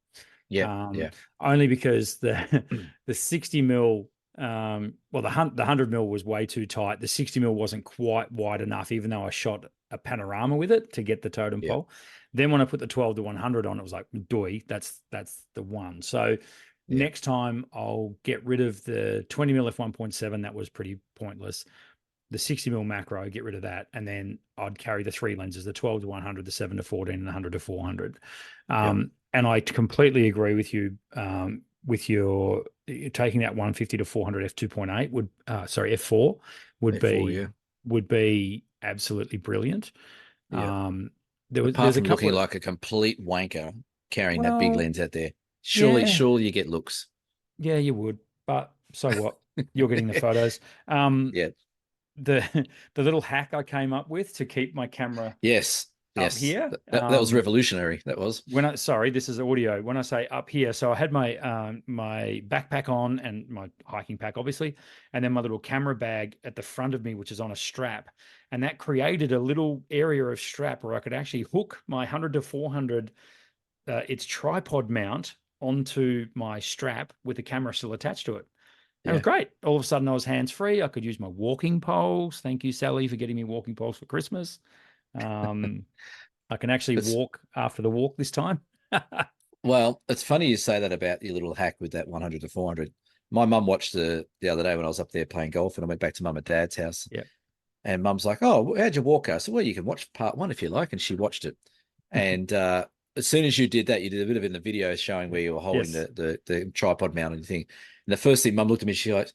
Only because the 60 mil, the 100 mil was way too tight. The 60 mil wasn't quite wide enough, even though I shot a panorama with it to get the totem pole. Then when I put the 12 to 100 on, it was like, doy, that's the one. So next time I'll get rid of the 20 mil f1.7. That was pretty pointless. The 60 mil macro, get rid of that. And then I'd carry the 3 lenses, the 12 to 100, the 7 to 14, and the 100 to 400. And I completely agree with you with your taking that 150 to 400 f2.8 f4 would be absolutely brilliant. Apart from looking like a complete wanker carrying that big lens out there, surely you get looks. Yeah, you would, but so what? You're getting the photos. The little hack I came up with to keep my camera up here. That was revolutionary. That was. This is audio. When I say up here, so I had my my backpack on and my hiking pack, obviously, and then my little camera bag at the front of me, which is on a strap. And that created a little area of strap where I could actually hook my 100 to 400, its tripod mount, onto my strap with the camera still attached to it. And it was great. All of a sudden I was hands-free. I could use my walking poles. Thank you, Sally, for getting me walking poles for Christmas. I can actually walk after the walk this time. Well, it's funny you say that about your little hack with that 100 to 400. My mum watched the other day when I was up there playing golf, and I went back to mum and dad's house. And mum's like, "Oh, how'd you walk?" I said, "Well, you can watch part 1 if you like." And she watched it. And as soon as you did that, you did a bit of in the video showing where you were holding the tripod mount and thing. And the first thing mum looked at me, she like,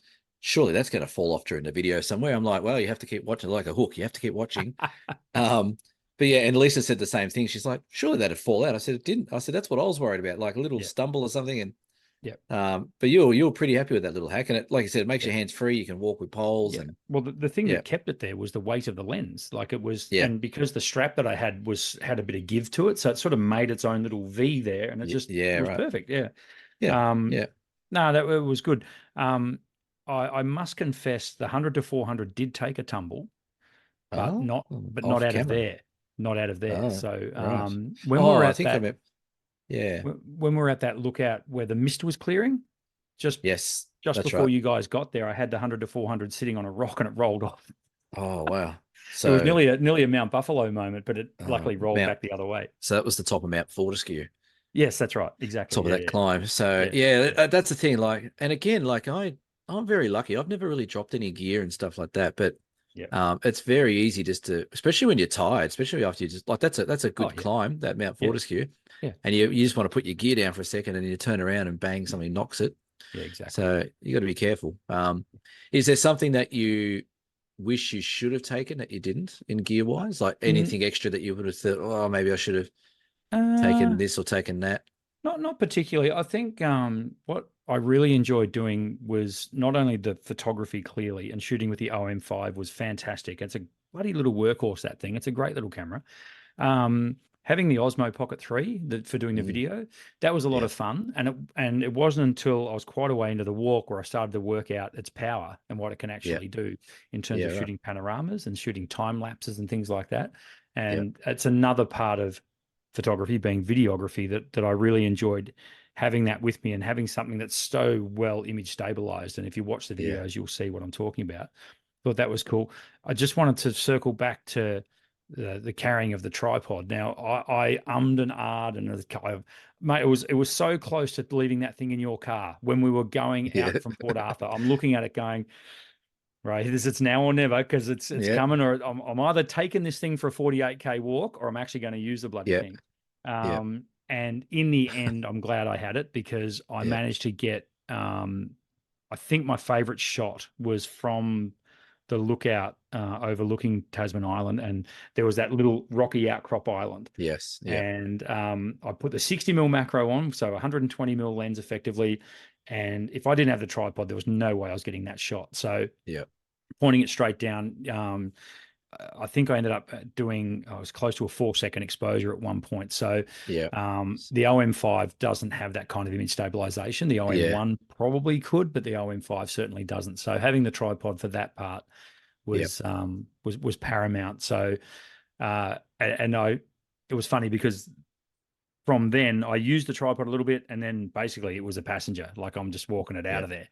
surely that's going to fall off during the video somewhere. I'm like, well, you have to keep watching, like a hook. You have to keep watching. Um, but yeah, and Lisa said the same thing. She's like, surely that'd fall out. I said, it didn't. I said, that's what I was worried about, like a little Yeah. stumble or something. And Yeah. but you're pretty happy with that little hack, and it, like I said, it makes Yeah. your hands free. You can walk with poles, Yeah. and Well, the thing yeah, that kept it there was the weight of the lens. Like it was, yeah, and because the strap that I had had a bit of give to it, so it sort of made its own little V there, and yeah, it was right, perfect. Yeah. yeah, Um, yeah. no, that it was good. I must confess the 100 to 400 did take a tumble, but Oh, not off out of camera. there, not out of there. Oh, So right. when we Oh, were I at think I that meant, yeah, when we were at that lookout where the mist was clearing, just yes, just that's before right. you guys got there, I had the 100 to 400 sitting on a rock and it rolled off. Oh, wow. It was So, nearly a Mount Buffalo moment, but it luckily rolled Mount, back the other way. so that was the top of Mount Fortescue, Yes, that's right. Exactly. top of Yeah, that yeah, climb. So, yeah, yeah, yeah, that's the thing. Like, and again, like I'm very lucky. I've never really dropped any gear and stuff like that, but yeah. it's very easy just to, especially when you're tired, especially after you just like that's a Oh, good yeah, climb, that Mount yeah, Fortescue, yeah, and you just want to put your gear down for a second, and you turn around and bang, something knocks it. yeah. Exactly. So you got to be careful. Is there something that you wish you should have taken that you didn't in gear wise? Like Mm, anything extra that you would have thought, oh, maybe I should have taken uh, this or taken that? not particularly. I think what I really enjoyed doing was not only the photography clearly and shooting with the OM5 was fantastic. It's a bloody little workhorse, that thing. It's a great little camera. Having the Osmo Pocket 3 for doing the Mm, video, that was a lot yeah, of fun. And it wasn't until I was quite a way into the walk where I started to work out its power and what it can yeah, actually do in terms yeah, of right. shooting panoramas and shooting time lapses and things like that. Yeah, And it's another part of photography being videography that I really enjoyed having that with me and having something that's so well image stabilized. And if you watch the yeah, videos, you'll see what I'm talking about. Thought that was cool. I just wanted to circle back to the carrying of the tripod. Now, I ummed and ahed, and mate, it was so close to leaving that thing in your car when we were going yeah, out from Port Arthur. I'm looking at it going, right, it's now or never because it's yeah, coming, or I'm either taking this thing for a 48K walk or I'm actually going to use the bloody yeah, thing. yeah, And in the end, I'm glad I had it because I yeah. managed to get I think my favorite shot was from the lookout overlooking Tasman Island, and there was that little rocky outcrop island. Yes, yeah, And I put the 60mm macro on, so 120mm lens effectively. And if I didn't have the tripod, there was no way I was getting that shot. So yeah, pointing it straight down, I think I ended up I was close to a 4 second exposure at one point. So yeah, the OM5 doesn't have that kind of image stabilization. The yeah, OM1 probably could, but the OM5 certainly doesn't. So having the tripod for that part yeah. was paramount. So and it was funny because from then I used the tripod a little bit, and then basically it was a passenger, like I'm just walking it out Yeah. of there.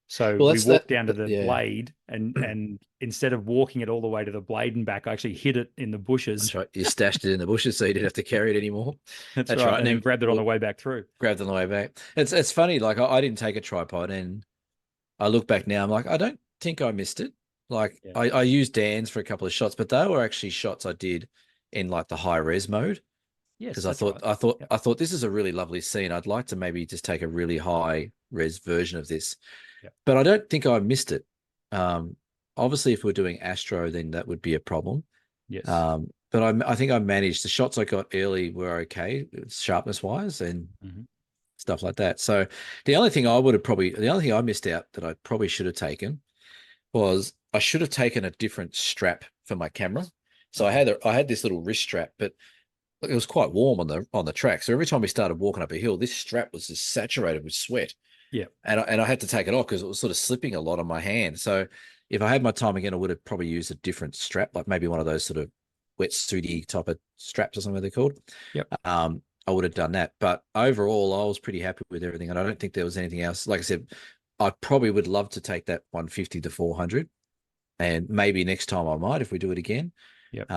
So Well, we that's that. walked down to the Yeah, blade, and instead of walking it all the way to the blade and back, I actually hid it in the bushes. that's right. You stashed it in the bushes so you didn't have to carry it anymore. That's That's right, right. And and then then grabbed it on the well, way back through. grabbed on the way back. It's funny. Like I didn't take a tripod, and I look back now. I'm like, I don't think I missed it. Like Yeah. I used Dan's for a couple of shots, but they were actually shots I did in like the high res mode Yes, because I that's thought right. I thought Yep. I thought this is a really lovely scene. I'd like to maybe just take a really high res version of this, Yep. but I don't think I missed it. Um, Obviously, if we're doing Astro, then that would be a problem. Yes. But I think I managed the shots I got early were okay, sharpness wise and Hmm. stuff like that. So the only thing I missed out that I probably should have taken was I should have taken a different strap for my camera. So Okay. I had this little wrist strap, but it was quite warm on the track. So every time we started walking up a hill, this strap was just saturated with sweat, Yeah. and I had to take it off because it was sort of slipping a lot on my hand. So if I had my time again, I would have probably used a different strap, like maybe one of those sort of wetsuity type of straps or something they're called. Yep. I would have done that. But overall, I was pretty happy with everything, and I don't think there was anything else. Like I said, I probably would love to take that 150 to 400, and maybe next time I might if we do it again. Yep.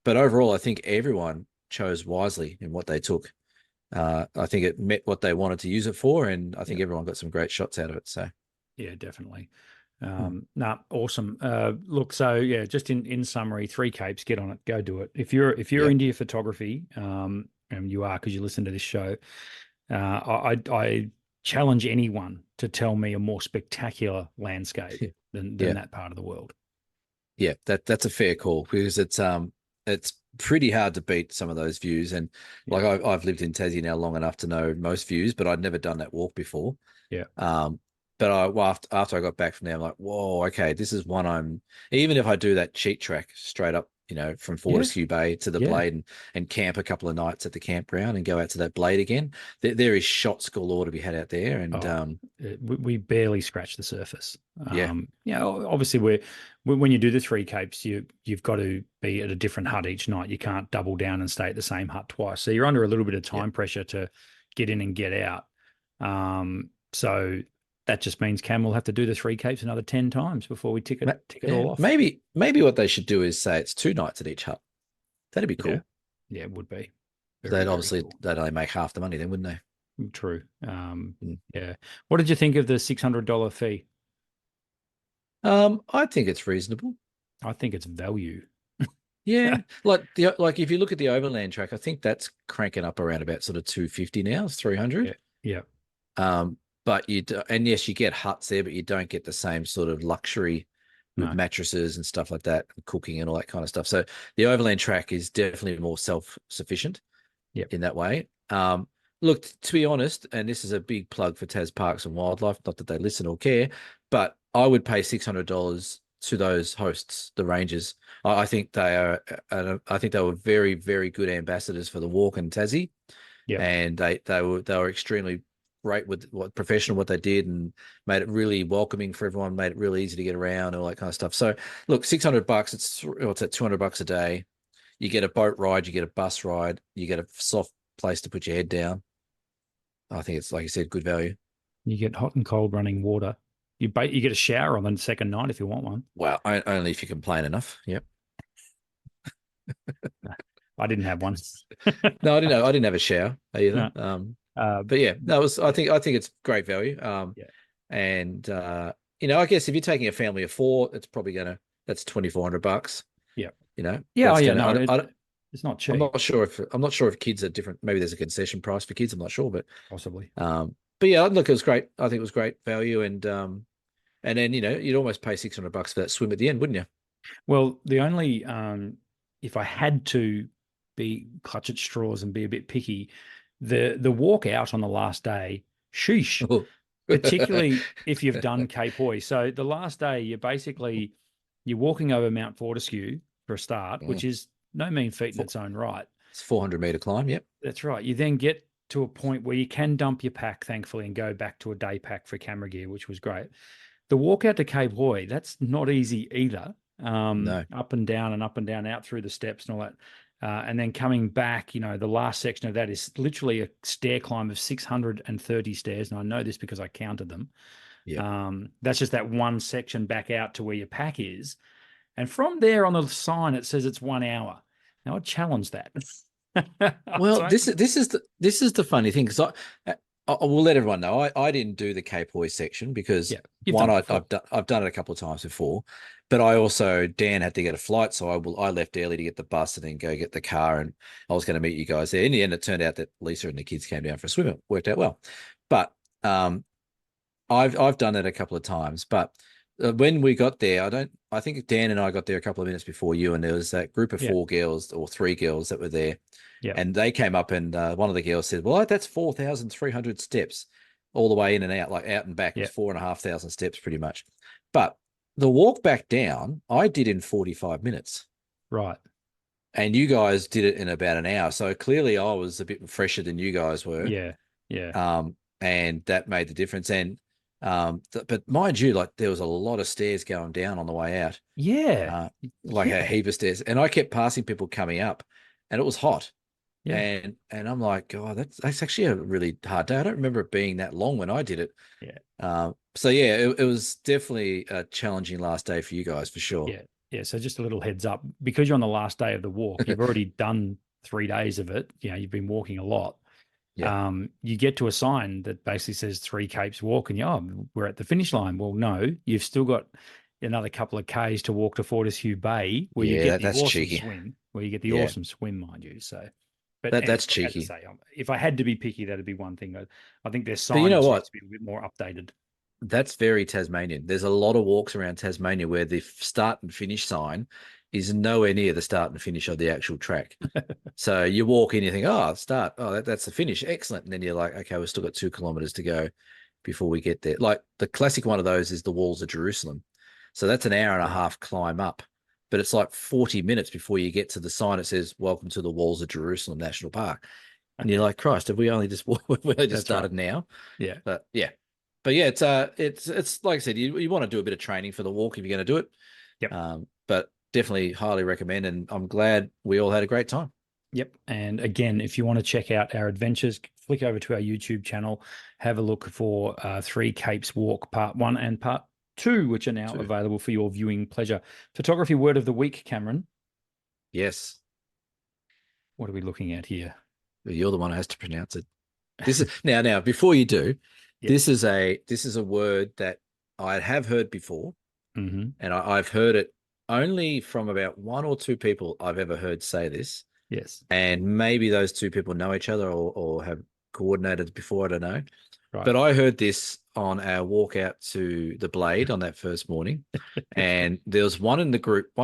But overall, I think everyone chose wisely in what they took. I think it met what they wanted to use it for, and I think Yep. everyone got some great shots out of it. So, Yeah, definitely. hmm. Nah, awesome. Look, so yeah, just in summary, three capes, get on it, go do it. If you're Yeah, into your photography, and you are because you listen to this show, I challenge anyone to tell me a more spectacular landscape than Yeah. that part of the world. Yeah, that's a fair call because it's pretty hard to beat some of those views. And Yeah. like I've lived in Tassie now long enough to know most views, but I'd never done that walk before. Yeah. But after I got back from there, I'm like, whoa, okay, this is one even if I do that cheat track straight up, from Yeah. Fortescue Bay to the Yeah. Blade and camp a couple of nights at the campground and go out to that Blade again, there is shots galore to be had out there. And Oh, we barely scratched the surface. yeah, Obviously when you do the three capes, you've got to be at a different hut each night. You can't double down and stay at the same hut twice. So you're under a little bit of time pressure to get in and get out. So that just means Cam will have to do the three capes another 10 times before we tick it all off. maybe what they should do is say it's 2 nights at each hut. That'd be cool. Yeah, it would be. They'd obviously cool. They'd only make half the money then, wouldn't they? True. Yeah. What did you think of the $600 fee? I think it's reasonable. I think it's value. Yeah, like if you look at the overland track, I think that's cranking up around about sort of 250 now, 300. Yeah. But and yes, you get huts there, but you don't get the same sort of luxury with mattresses and stuff like that, and cooking and all that kind of stuff. So the overland track is definitely more self-sufficient in that way. Look, to be honest, and this is a big plug for Tas Parks and Wildlife, not that they listen or care, but I would pay $600 to those hosts, the rangers. I think they are. I think they were very, very good ambassadors for the walk in Tassie. Yeah, and they were extremely great with what they did, and made it really welcoming for everyone. Made it really easy to get around, all that kind of stuff. So look, $600. It's at $200 a day. You get a boat ride, you get a bus ride, you get a soft place to put your head down. I think it's, like you said, good value. You get hot and cold running water. You get a shower on the second night if you want one. Well, only if you complain enough. Yep. I didn't have one. No, I didn't have a shower either. No. But yeah, that was. I think it's great value. And I guess if you're taking a family of 4, it's probably that's $2,400. Yeah. Yeah. It's not cheap. I'm not sure if kids are different. Maybe there's a concession price for kids. I'm not sure, but possibly. But yeah, look, it was great. I think it was great value, and then you'd almost pay $600 for that swim at the end, wouldn't you? Well, the only if I had to be clutch at straws and be a bit picky, the walk out on the last day, sheesh. Oh. Particularly if you've done Cape Hoy. So the last day, you're walking over Mount Fortescue for a start, which is no mean feat in its own right. It's 400-meter climb. Yep, that's right. You then get to a point where you can dump your pack, thankfully, and go back to a day pack for camera gear, which was great. The walk out to Cape Hoy, that's not easy either. No. Up and down out through the steps and all that. And then coming back, the last section of that is literally a stair climb of 630 stairs. And I know this because I counted them. Yeah. That's just that one section back out to where your pack is. And from there on the sign, it says it's 1 hour. Now I challenge that. Well, this is the funny thing, because I will let everyone know I didn't do the Cape Hoy section because I've done it a couple of times before, but I also, Dan had to get a flight, so I left early to get the bus and then go get the car, and I was going to meet you guys there. In the end, it turned out that Lisa and the kids came down for a swim. It worked out well, but I've done it a couple of times, but when we got there, I think Dan and I got there a couple of minutes before you, and there was that group of 4 girls or 3 girls that were there. Yeah. And they came up, and one of the girls said, well, that's 4,300 steps all the way in and out, like out and back. It's 4,500 steps pretty much. But the walk back down, I did in 45 minutes. Right. And you guys did it in about an hour. So clearly I was a bit fresher than you guys were. Yeah. Yeah. And that made the difference. And but mind you, like there was a lot of stairs going down on the way out. Yeah. A heap of stairs. And I kept passing people coming up, and it was hot. Yeah. And I'm like, God, that's actually a really hard day. I don't remember it being that long when I did it. Yeah. So yeah, it was definitely a challenging last day for you guys, for sure. Yeah. Yeah. So just a little heads up, because you're on the last day of the walk, you've already done 3 days of it. You've been walking a lot. Yeah. You get to a sign that basically says 3 Capes walk, and we're at the finish line. Well, no, you've still got another couple of Ks to walk to Fortescue Bay, where you get the awesome swim, mind you. So But That's anyway, as I cheeky. say, if I had to be picky, that'd be one thing. I think their But you know signage needs what? to be a bit more updated. That's very Tasmanian. There's a lot of walks around Tasmania where the start and finish sign is nowhere near the start and finish of the actual track. So you walk in, you think, oh, start. Oh, that's the finish. Excellent. And then you're like, okay, we've still got 2 kilometers to go before we get there. Like the classic one of those is the Walls of Jerusalem. So that's an hour and a half climb up, but it's like 40 minutes before you get to the sign that says, welcome to the Walls of Jerusalem National Park. And you're like, Christ, have we only just started now? Yeah. But yeah. But yeah, it's like I said, you want to do a bit of training for the walk if you're going to do it. Yep. But definitely highly recommend, and I'm glad we all had a great time. Yep. And again, if you want to check out our adventures, flick over to our YouTube channel, have a look for Three Capes Walk Part 1 and Part 2, which are now available for your viewing pleasure. Photography word of the week, Cameron. Yes. What are we looking at here? You're the one who has to pronounce it. This is now before you do, this is a word that I have heard before, and I've heard it only from about one or two people I've ever heard say this. Yes. And maybe those two people know each other or have coordinated before, I don't know. Right. But I heard this on our walk out to the Blade on that first morning. And there was one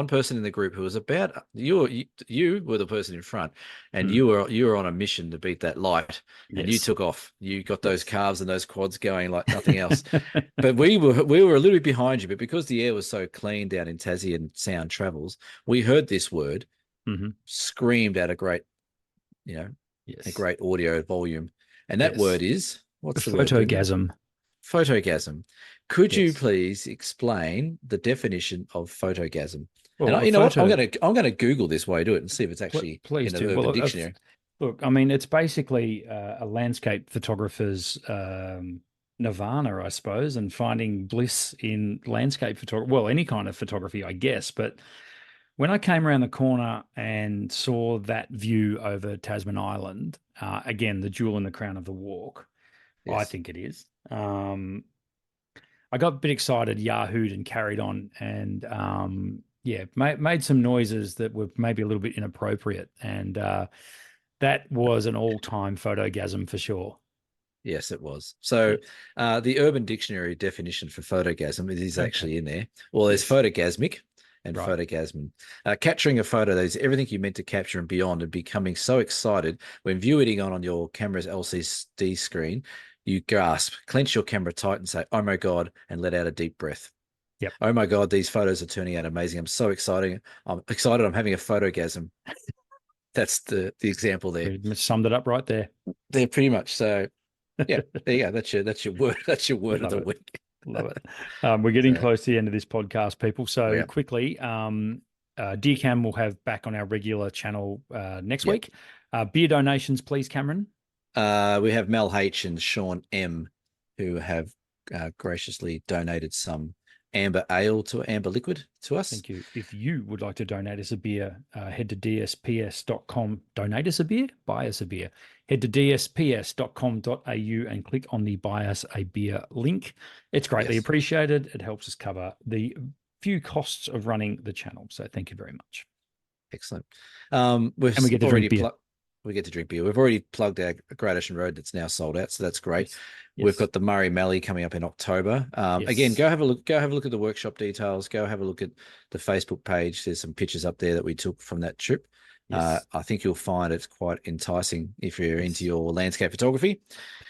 person in the group who was about you were the person in front, and you were on a mission to beat that light, and you took off. You got those calves and those quads going like nothing else. But we were a little bit behind you, but because the air was so clean down in Tassie and sound travels, we heard this word screamed at a great, a great audio volume. And that word is, what's the word? Photogasm. Photogasm. Could you please explain the definition of photogasm? Well, and you know what? I'm gonna Google this while I do it and see if it's actually in an Urban Dictionary. Look, I mean, it's basically a landscape photographer's nirvana, I suppose, and finding bliss in landscape photography. Well, any kind of photography, I guess. But when I came around the corner and saw that view over Tasman Island, again, the jewel in the crown of the walk, I think it is. I got a bit excited, yahooed, and carried on, and made some noises that were maybe a little bit inappropriate, and that was an all-time photogasm for sure. Yes, it was. So the Urban Dictionary definition for photogasm is actually in there. Well, there's photogasmic and photogasm. Capturing a photo that is everything you meant to capture and beyond, and becoming so excited when viewing on your camera's LCD screen, you gasp, clench your camera tight and say, oh my God, and let out a deep breath. Yep. Oh my God, these photos are turning out amazing. I'm so excited. I'm having a photogasm. That's the example there. Pretty much summed it up right there. They're pretty much so. Yeah, there you go. That's your word. That's your word of the week. Love it. We're getting close to the end of this podcast, people. So quickly, Dear Cam will have back on our regular channel next week. Beer donations, please, Cameron. We have Mel H and Sean M, who have graciously donated some amber liquid to us. Thank you. If you would like to donate us a beer, head to dsps.com, donate us a beer, buy us a beer. Head to dsps.com.au and click on the buy us a beer link. It's greatly appreciated. It helps us cover the few costs of running the channel. So thank you very much. Excellent. And we get to drink beer. We get to drink beer. We've already plugged our Great Ocean Road that's now sold out, so that's great. Yes. We've got the Murray Mallee coming up in October. Again, go have a look. Go have a look at the workshop details. Go have a look at the Facebook page. There's some pictures up there that we took from that trip. Yes. I think you'll find it's quite enticing if you're into your landscape photography.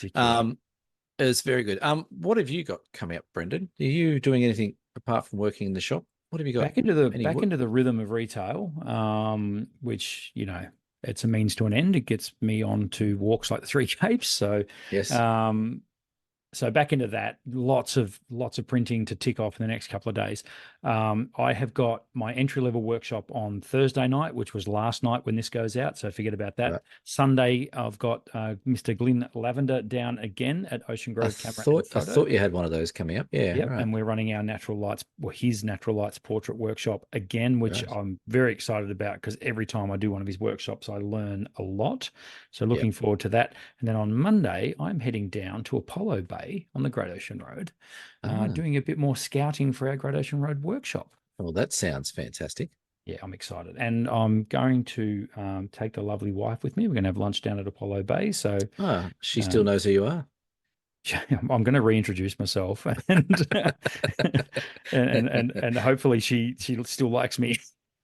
It's very good. What have you got coming up, Brendan? Are you doing anything apart from working in the shop? What have you got? Back into the rhythm of retail, which it's a means to an end. It gets me on to walks like the Three Capes. So yes. So back into that, lots of printing to tick off in the next couple of days. I have got my entry-level workshop on Thursday night, which was last night when this goes out, so forget about that. Right. Sunday, I've got Mr. Glyn Lavender down again at Ocean Grove Camera and Photo. I thought you had one of those coming up. Yeah, yep. Right. And we're running our his natural lights portrait workshop again, which I'm very excited about because every time I do one of his workshops, I learn a lot. So looking forward to that. And then on Monday, I'm heading down to Apollo Bay on the Great Ocean Road, doing a bit more scouting for our Great Ocean Road workshop. Well, that sounds fantastic. Yeah, I'm excited. And I'm going to take the lovely wife with me. We're going to have lunch down at Apollo Bay. So She still knows who you are. I'm going to reintroduce myself and and hopefully she still likes me.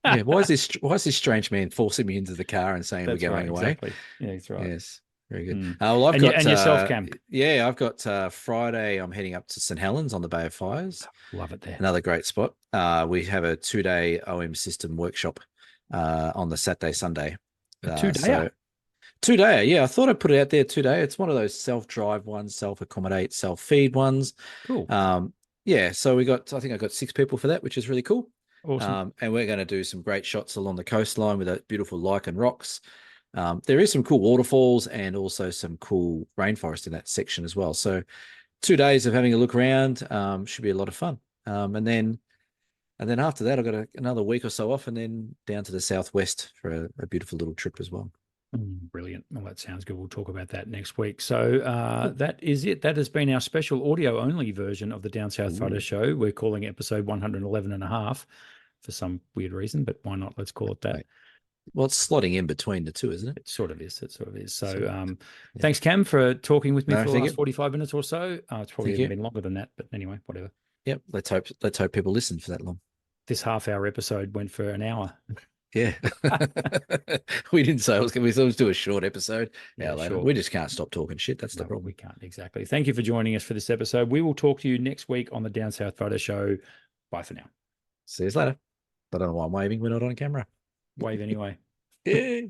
Yeah. Why is this strange man forcing me into the car and saying we're That's right, going away? exactly. Yeah, that's right. Yes. Very good. Mm. Well, I've got And yourself, Cam. yeah, I've got Friday. I'm heading up to St. Helens on the Bay of Fires. Love it there. Another great spot. We have a 2-day OM system workshop on the Saturday, Sunday. A 2-day. So 2-day, yeah. I thought I'd put it out there 2-day. It's one of those self-drive ones, self-accommodate, self-feed ones. Cool. Yeah. So I think I got 6 people for that, which is really cool. Awesome. And we're going to do some great shots along the coastline with those beautiful lichen rocks. There is some cool waterfalls and also some cool rainforest in that section as well. So 2 days of having a look around should be a lot of fun. And then after that, I've got another week or so off, and then down to the southwest for a beautiful little trip as well. Brilliant. Well, that sounds good. We'll talk about that next week. So that is it. That has been our special audio only version of the Down South Photo Show. We're calling it episode 111.5 for some weird reason, but why not? Let's call it that. Right. Well, it's slotting in between the two, isn't it? It sort of is. It sort of is. So thanks, Cam, for talking with me for the last 45 minutes or so. It's probably even been longer than that, but anyway, whatever. Yep. Let's hope people listen for that long. This half-hour episode went for an hour. Yeah. We didn't say we always do a short episode. Yeah, later. Sure. We just can't stop talking shit. That's the problem. We can't. Exactly. Thank you for joining us for this episode. We will talk to you next week on the Down South Photo Show. Bye for now. See you later. I don't know why I'm waving. We're not on camera. Wave anyway. Yeah.